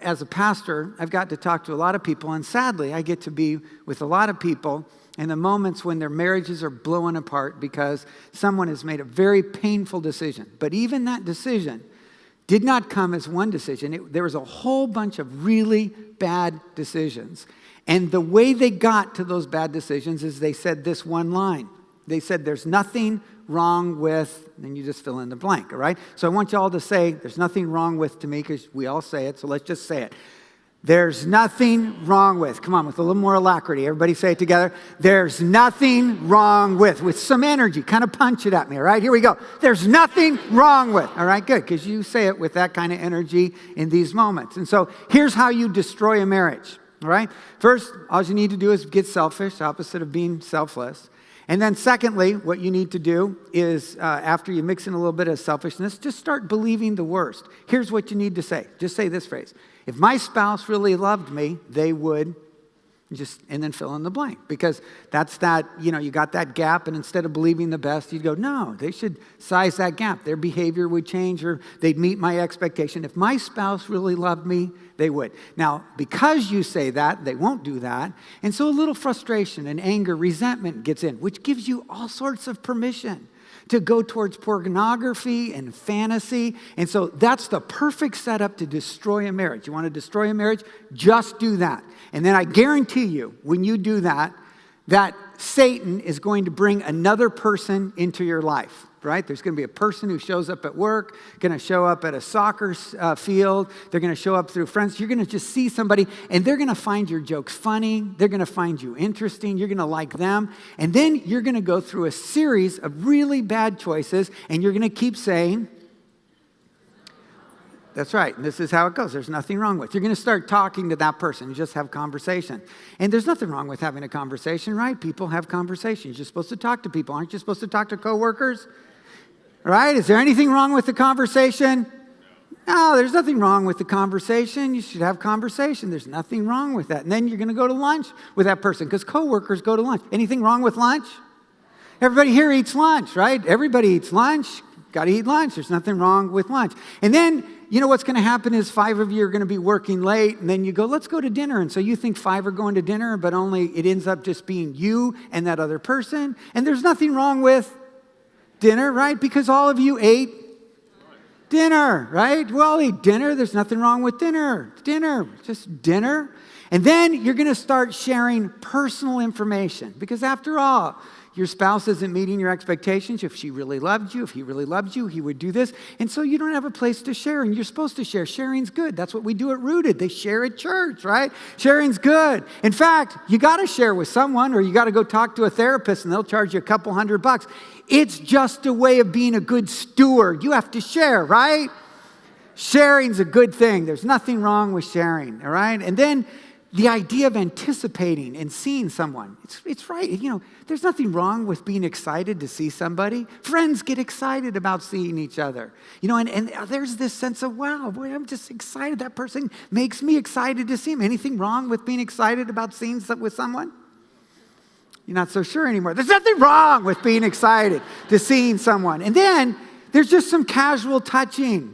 as a pastor, I've got to talk to a lot of people, and sadly, I get to be with a lot of people in the moments when their marriages are blowing apart because someone has made a very painful decision. But even that decision did not come as one decision. There was a whole bunch of really bad decisions. And the way they got to those bad decisions is they said this one line. They said, there's nothing wrong with, and you just fill in the blank, all right? So I want you all to say, there's nothing wrong with to me, because we all say it, so let's just say it. There's nothing wrong with. Come on, with a little more alacrity. Everybody say it together. There's nothing wrong with some energy. Kind of punch it at me, all right? Here we go. There's nothing wrong with. All right, good, because you say it with that kind of energy in these moments. And so here's how you destroy a marriage, all right? First, all you need to do is get selfish, opposite of being selfless. And then secondly, what you need to do is, after you mix in a little bit of selfishness, just start believing the worst. Here's what you need to say. Just say this phrase. If my spouse really loved me, they would and then fill in the blank. Because that's that, you got that gap, and instead of believing the best, you'd go, no, they should size that gap. Their behavior would change, or they'd meet my expectation. If my spouse really loved me, they would. Now, because you say that, they won't do that. And so a little frustration and anger, resentment gets in, which gives you all sorts of permission to go towards pornography and fantasy. And so that's the perfect setup to destroy a marriage. You want to destroy a marriage? Just do that. And then I guarantee you, when you do that, that Satan is going to bring another person into your life, right? There's going to be a person who shows up at work, going to show up at a soccer field. They're going to show up through friends. You're going to just see somebody, and they're going to find your jokes funny. They're going to find you interesting. You're going to like them. And then you're going to go through a series of really bad choices, and you're going to keep saying, that's right. And this is how it goes. There's nothing wrong with. You're going to start talking to that person. You just have conversation. And there's nothing wrong with having a conversation, right? People have conversations. You're supposed to talk to people. Aren't you supposed to talk to coworkers? Right? Is there anything wrong with the conversation? No, there's nothing wrong with the conversation. You should have conversation. There's nothing wrong with that. And then you're going to go to lunch with that person, because coworkers go to lunch. Anything wrong with lunch? Everybody here eats lunch, right? Everybody eats lunch. Got to eat lunch. There's nothing wrong with lunch. And then, what's going to happen is 5 of you are going to be working late, and then you go, let's go to dinner. And so you think 5 are going to dinner, but only it ends up just being you and that other person. And there's nothing wrong with dinner, right? Because all of you ate dinner, right? We all eat dinner. There's nothing wrong with dinner. Dinner, just dinner. And then you're going to start sharing personal information, because after all, your spouse isn't meeting your expectations. If she really loved you, if he really loved you, he would do this. And so you don't have a place to share, and you're supposed to share. Sharing's good. That's what we do at Rooted. They share at church, right? Sharing's good. In fact, you got to share with someone, or you got to go talk to a therapist, and they'll charge you a couple $100. It's just a way of being a good steward. You have to share, right? Sharing's a good thing. There's nothing wrong with sharing, all right? And then the idea of anticipating and seeing someone. It's right. There's nothing wrong with being excited to see somebody. Friends get excited about seeing each other. And there's this sense of, wow, boy, I'm just excited. That person makes me excited to see him. Anything wrong with being excited about seeing with someone? You're not so sure anymore. There's nothing wrong with being excited to seeing someone. And then there's just some casual touching.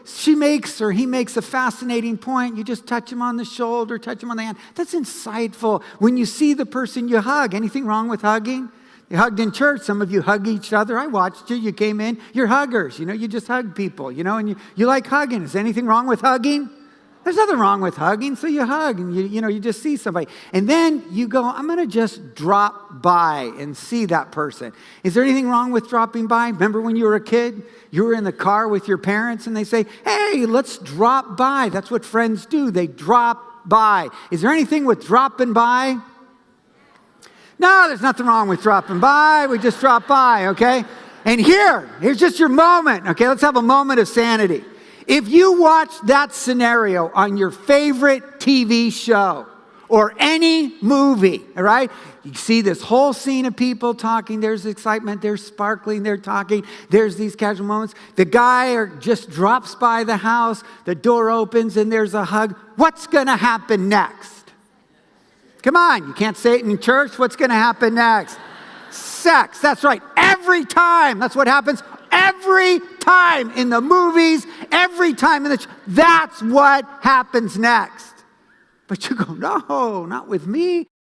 She makes or he makes a fascinating point. You just touch him on the shoulder, touch him on the hand. That's insightful. When you see the person, you hug. Anything wrong with hugging? You hugged in church. Some of you hug each other. I watched you. You came in. You're huggers. You just hug people, and you like hugging. Is anything wrong with hugging? There's nothing wrong with hugging, so you hug, and you just see somebody. And then you go, I'm going to just drop by and see that person. Is there anything wrong with dropping by? Remember when you were a kid? You were in the car with your parents, and they say, hey, let's drop by. That's what friends do. They drop by. Is there anything with dropping by? No, there's nothing wrong with dropping by. We just drop by, okay? And here's just your moment, okay? Let's have a moment of sanity. If you watch that scenario on your favorite TV show or any movie, all right, you see this whole scene of people talking. There's excitement. There's sparkling. They're talking. There's these casual moments. The guy just drops by the house. The door opens and there's a hug. What's going to happen next? Come on. You can't say it in church. What's going to happen next? Sex. That's right. Every time. That's what happens. Every time in the movies, every time in the that's what happens next. But you go, no, not with me.